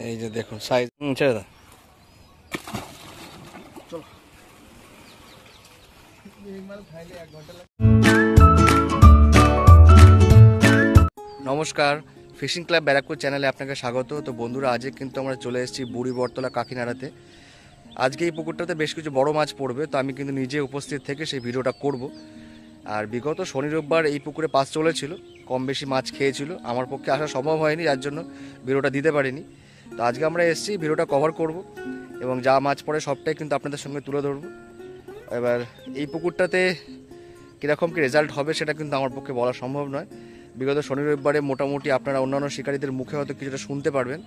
এই যে দেখুন সাইজ, ছেড়ে দাও। চলো। নমস্কার, ফিশিং ক্লাব ব্যারাকপুর চ্যানেলে আপনাকে স্বাগত। তো বন্ধুরা, আজকে কিন্তু আমরা চলে এসেছি বুড়ি বটতলা কাকিনাড়াতে। আজকে এই পুকুরটাতে বেশ কিছু বড় মাছ পড়বে, তো আমি কিন্তু নিজে উপস্থিত থেকে সেই ভিডিওটা করব। আর বিগত শনি রোববার এই পুকুরে পাস চলেছিল, কম বেশি মাছ খেয়েছিল। আমার পক্ষে আসা সম্ভব হয়নি, যার জন্য ভিডিওটা দিতে পারিনি। তো আজকে আমরা এসেছি, ভিডিওটা কভার করব এবং যা মাছ পড়ে সবটাই কিন্তু আপনাদের সঙ্গে তুলে ধরবো। এবার এই পুকুরটাতে কীরকম কী রেজাল্ট হবে সেটা কিন্তু আমার পক্ষে বলা সম্ভব নয়। বিগত শনি রবিবারে মোটামুটি আপনারা অন্যান্য শিকারীদের মুখে হয়তো কিছুটা শুনতে পারবেন।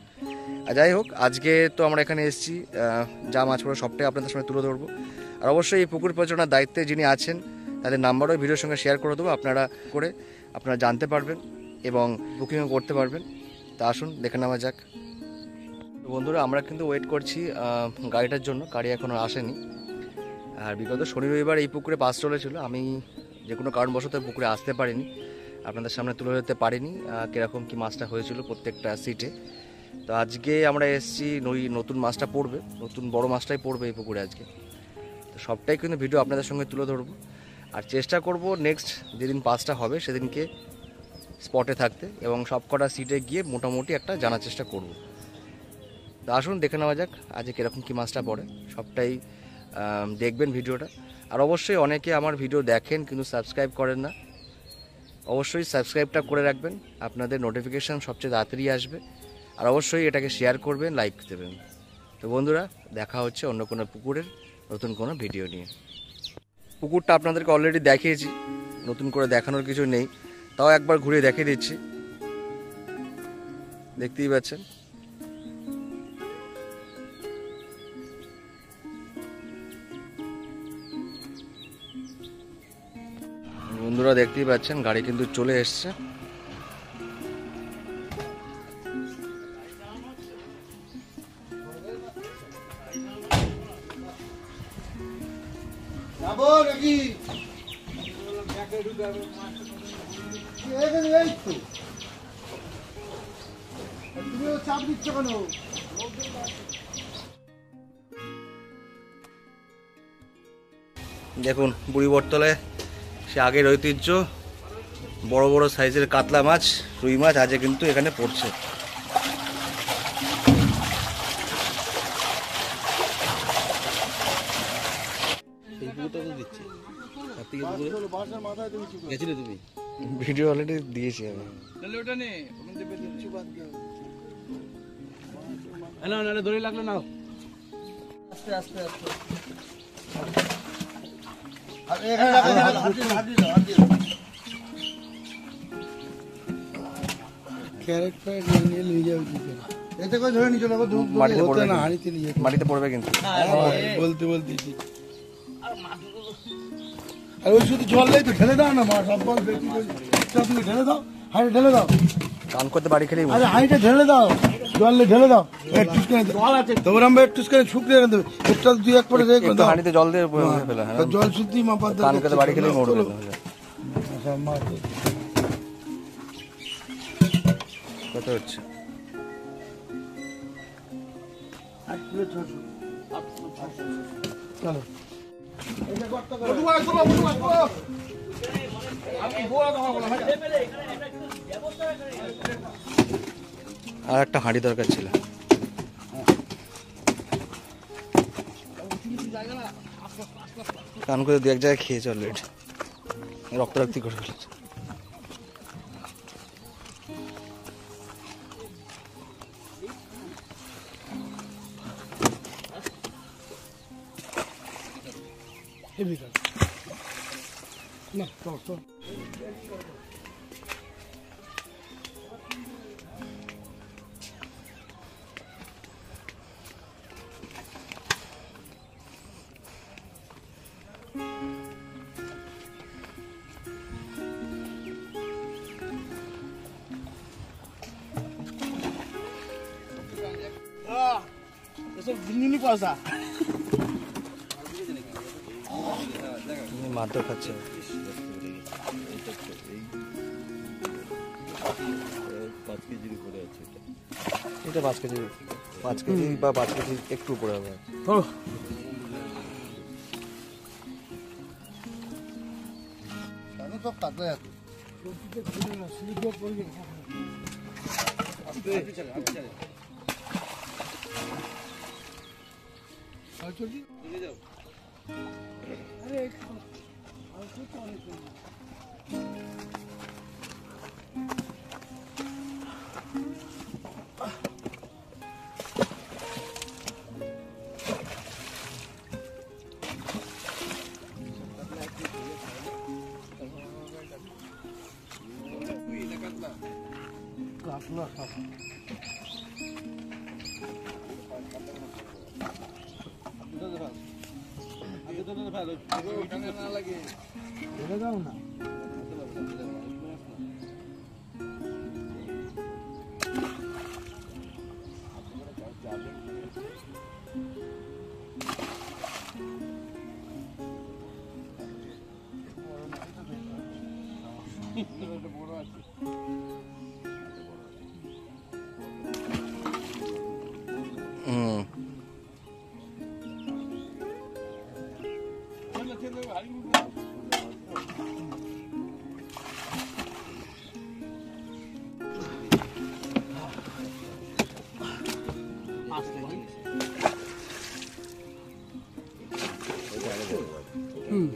যাই হোক, আজকে তো আমরা এখানে এসেছি, যা মাছ পড়ে সবটাই আপনাদের সঙ্গে তুলে ধরবো। আর অবশ্যই এই পুকুর পরিচালনার দায়িত্বে যিনি আছেন তাদের নাম্বারও ভিডিওর সঙ্গে শেয়ার করে দেবো, আপনারা জানতে পারবেন এবং বুকিংও করতে পারবেন। তা আসুন দেখে নেওয়া যাক। বন্ধুরা, আমরা কিন্তু ওয়েট করছি গাড়িটার জন্য, গাড়ি এখনও আসেনি। আর বিগত শনি রবিবার এই পুকুরে পাস চলেছিল, আমি যে কোনো কারণবশত পুকুরে আসতে পারিনি, আপনাদের সামনে তুলে ধরতে পারিনি কীরকম কী মাছটা হয়েছিল প্রত্যেকটা সিটে। তো আজকে আমরা এসেছি, নতুন মাছটা পড়বে, নতুন বড় মাছটাই পড়বে এই পুকুরে আজকে। তো সবটাই কিন্তু ভিডিও আপনাদের সঙ্গে তুলে ধরবো। আর চেষ্টা করব নেক্সট যেদিন পাসটা হবে সেদিনকে স্পটে থাকতে এবং সব কটা সিটে গিয়ে মোটামুটি একটা জানার চেষ্টা করব। তো আসুন দেখে নেওয়া যাক আজকে কীরকম কী মাছটা পড়ে, সবটাই দেখবেন ভিডিওটা। আর অবশ্যই অনেকে আমার ভিডিও দেখেন কিন্তু সাবস্ক্রাইব করেন না, অবশ্যই সাবস্ক্রাইবটা করে রাখবেন, আপনাদের নোটিফিকেশান সবচেয়ে তাড়াতাড়ি আসবে। আর অবশ্যই এটাকে শেয়ার করবেন, লাইক দেবেন। তো বন্ধুরা, দেখা হচ্ছে অন্য কোনো পুকুরের নতুন কোনো ভিডিও নিয়ে। পুকুরটা আপনাদেরকে অলরেডি দেখিয়েছি, নতুন করে দেখানোর কিছু নেই, তাও একবার ঘুরে দেখিয়ে দিচ্ছি। দেখতেই পাচ্ছেন বন্ধুরা, দেখতেই পাচ্ছেন গাড়ি কিন্তু চলে এসছে। দেখুন বুড়ি বটতলায় সে আগের ঐতিহ্য, বড় বড় সাইজের কাতলা মাছ, রুই মাছ আজকে কিন্তু এখানে পড়ছে। ভিডিও অলরেডি দিয়েছি আমি। ধরে লাগলো না, আস্তে আস্তে আস্তে। মাটিতে পড়বে কিন্তু বলতে বলতে আর ওই শুধু জল নেই তো ঢেলে দাও না, সব বল তুমি ঢেলে দাও, হাঁড়ি ঢেলে দাও। কান করতে বাড়ি খেলেই আরে হাঁড়িটা ঢেলে দাও, জল ঢেলে দাও, তোমার আমরা একটু শুকিয়ে দেবে একটু দুই এক পরে হাঁড়িতে জল দিয়ে ফেলা, জল শুদ্ধি মাপা কান করতে বাড়ি খেলেই মরবে। কত হচ্ছে? চলো আর একটা হাঁড়ি দরকার ছিল। কান করে দু এক জায়গায় খেয়েছে অলরেডি, রক্তারক্তি করে ফেলেছে। না তো মারধর খাচ্ছে। 5 কেজির উপরে আছে এটা। এটা 5 কেজি, 5 কেজি বা 5 কেজি একটু উপরে হবে। সব কাতলা আছে। কাতলা ঢেলে দাও না। হুম,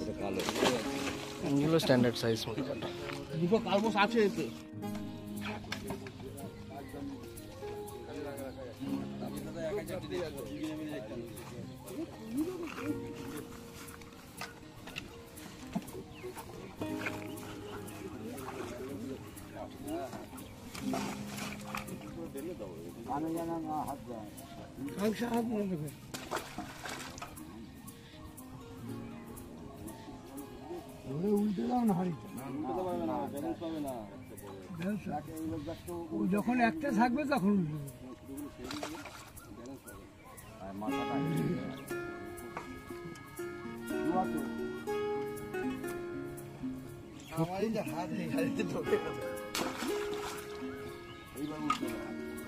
এটা কালো। এগুলো স্ট্যান্ডার্ড সাইজ। দুটো কালবোস আছে এতে। উল্টে দাও না হাড়িটা। যখন একটা থাকবে তখন উল্টে দেবে।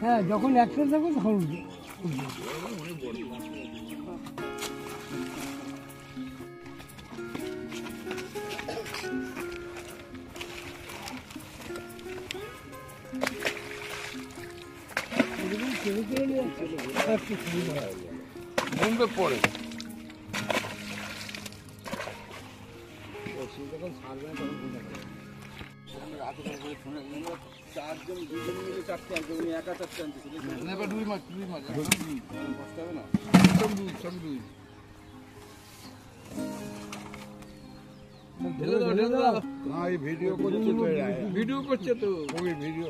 হ্যাঁ, যখন একটা থাকবে তখন উল্টে দেবে। বন্ধ পড়ে চারজন দুজন মিলে চারটে আনছে, উনি একা চারটে আনতেছে। দুই মাছ কষ্ট হবে না? সব দুই ভিডিও করছে তো ভিডিও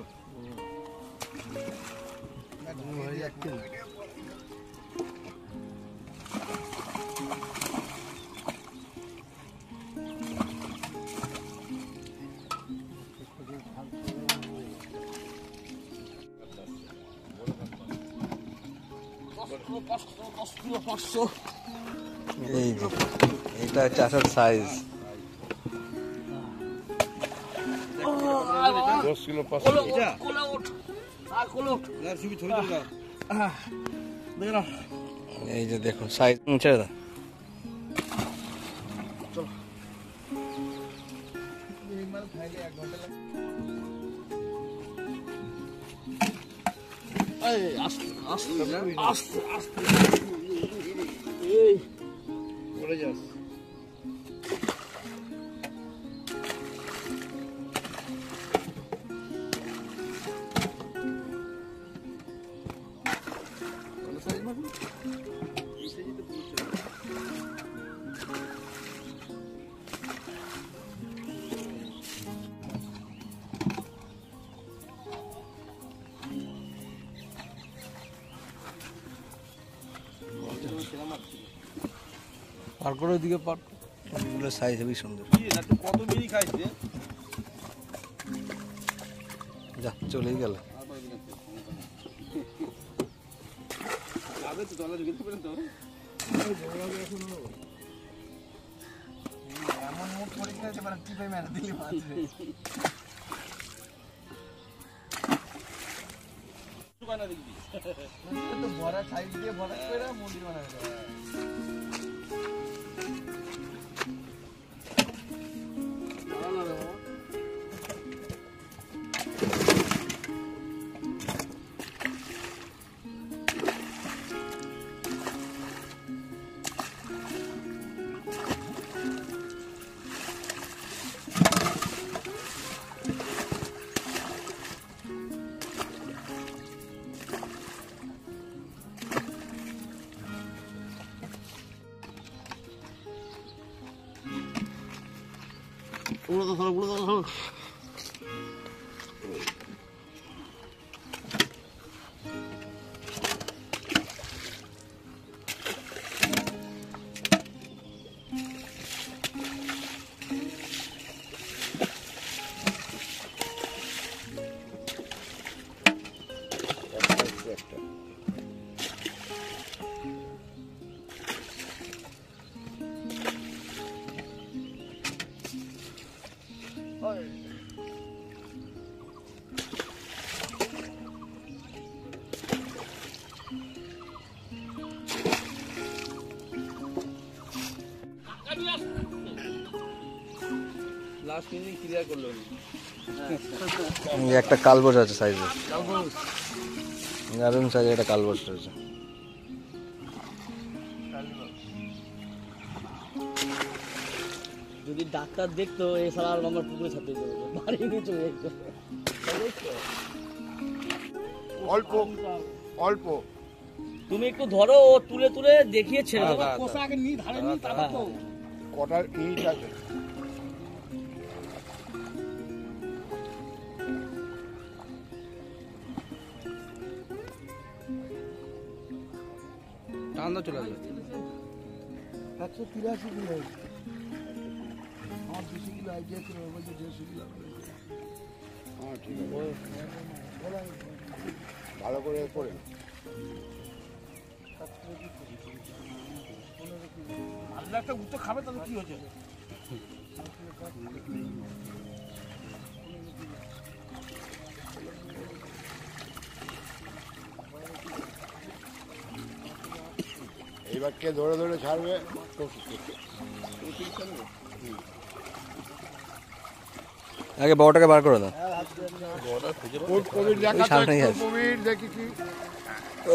এই যে এটা হচ্ছে আসার সাইজ। 10 কিলো 500। এই যে দেখুন সাইজ, ছেড়ে দাও। পড়ে যাস। পার করে ওইদিকে পার, এগুলো সাইজ হেবি সুন্দর। কত মিনি খাইছে? যা চলেই গেল। আবে তো দলা ঢুকে পারেন তো। এমন মুখ পরীক্ষা হচ্ছে মানে টিপে মেরে দিলি মাছ পায় না দেখবি। ভরা সাইড দিয়ে ভরা করে মন্দির বানাবে। লাস্ট মিনিট ক্লিয়ার করলো একটা কালবোস আছে সাইজে, দারুণ সাইজে একটা কালবোস রয়েছে। যদি ডাক্তার দেখতো এই সালা আর আমার পুকুরে ছাড়তে দেবো, বাড়ি নিয়ে চলে যেত। অল্প অল্প তুমি একটু ধরো, ও তুলে তুলে দেখিয়ে ছেড়ে দেবো। কটার ইট আছে। টান্দা চলে আসবে। 183 কিলো আমার 200 কিলো আইডিয়া ছিল, বলছে 150 কিলো। হ্যাঁ ঠিক আছে, ভালো করে করে আল্লাহ একটা উত্তর খাবে তাহলে কি হচ্ছে? এইবার কে ধরে ধরে ছাড়বে। আগে বড়টাকে বার করে দাও। কবির দেখা সামনেই আছে। কবির দেখি কি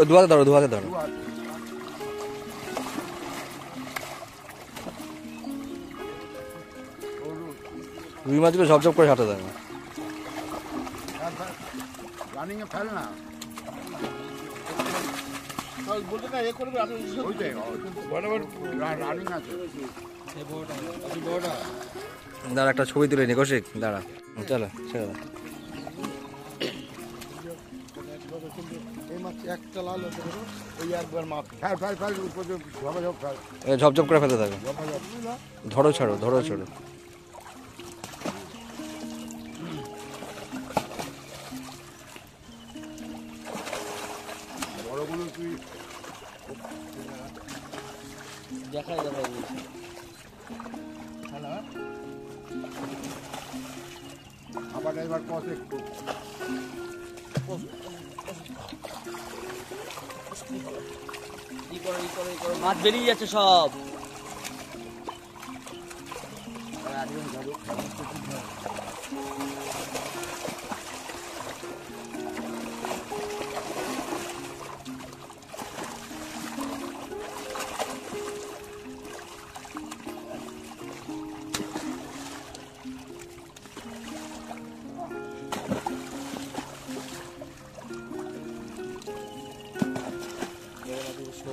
দুয়াকে ধরো, দুয়াকে ধরো। রুই মাছগুলো ঝপঝপ করে ছাড়তে দেয় না। রানিং এ ফেল না। বলতে না এ করবে আপনি ওইটাই বরাবর রানিং আছে। দাঁড়া, একটা ছবি তুলে নি কৌশিক, দাঁড়া। চলো ছেড়ে দাও। এই মাছ একটা লাল হতে পারো, ওই একবার মাপ ফেল ফেল ফেল উপর ঝপঝপ ফেল এ ঝপঝপ করে ফেলতে থাকো। ঝপঝপ। ধরো ছাড়ো, ধরো ছাড়ো। বড়গুলো তুই দেখাই দেখাই আবার এবার কত একটু মাছ বেরিয়ে যাচ্ছে সব।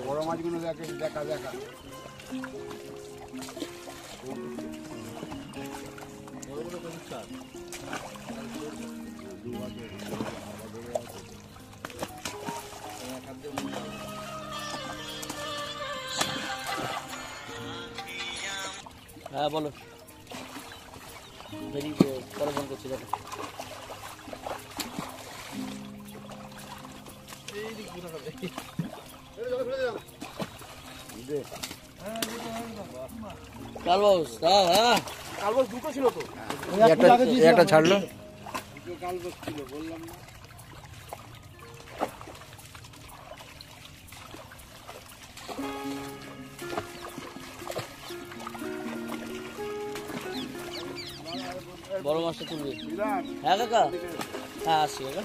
বড় মাছগুলো দেখে দেখা দেখা হ্যাঁ বলো, বেরিয়ে পরে ফোন করছি। দেখো কালবাউস, হ্যাঁ কালবাস দুটো ছিল তো। একটা ছাড়লো। কালবাস ছিল বললাম না। বড় মাছটা তুলবে। হ্যাঁ কাকা, হ্যাঁ আসছি কাকা।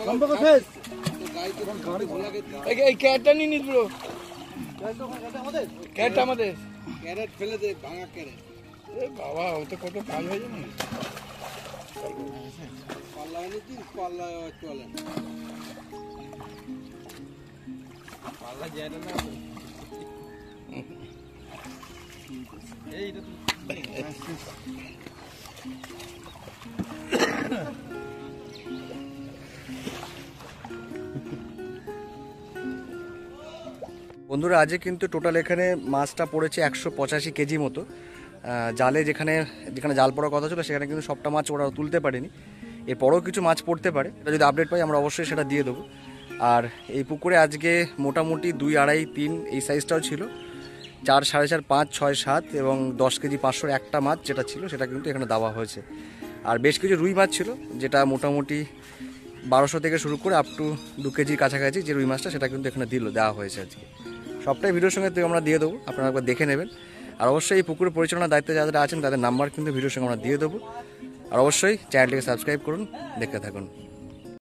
সম্পর্ক শেষ। এই ক্যারেটটা নিয়ে নিস ব্রো, ক্যারেটটা আমাদের। ক্যারেট ফেলে দে, ভাঙা ক্যারেট। এ বাবা, ওতে কত কাজ হয়ে জানি। পাল্লা এনেছিস, পাল্লা চলে। পাল্লা যায় না। এইটা তো বন্ধুরা আজকে কিন্তু টোটাল এখানে মাছটা পড়েছে 185 কেজি মতো। জালে যেখানে যেখানে জাল পড়ার কথা ছিল সেখানে কিন্তু সবটা মাছ ওরা তুলতে পারেনি। এরপরেও কিছু মাছ পড়তে পারে, এটা যদি আপডেট পাই আমরা অবশ্যই সেটা দিয়ে দেবো। আর এই পুকুরে আজকে মোটামুটি 2, 2.5, 3 এই সাইজটাও ছিল, 4, 4.5, 5, 6, 7 এবং 10 কেজি 500 একটা মাছ যেটা ছিল সেটা কিন্তু এখানে দেওয়া হয়েছে। আর বেশ কিছু রুই মাছ ছিল যেটা মোটামুটি 1200 থেকে শুরু করে আপ টু 2 কেজির কাছাকাছি যে রুই মাছটা সেটা কিন্তু এখানে দেওয়া হয়েছে আজকে। সবটাই ভিডিওর সঙ্গে আমরা দিয়ে দেবো, আপনারা একবার দেখে নেবেন। আর অবশ্যই এই পুকুরের পরিচালনার দায়িত্বে যারা আছেন তাদের নাম্বার কিন্তু ভিডিওর সঙ্গে আমরা দিয়ে দেবো। আর অবশ্যই চ্যানেলটিকে সাবস্ক্রাইব করুন, দেখতে থাকুন।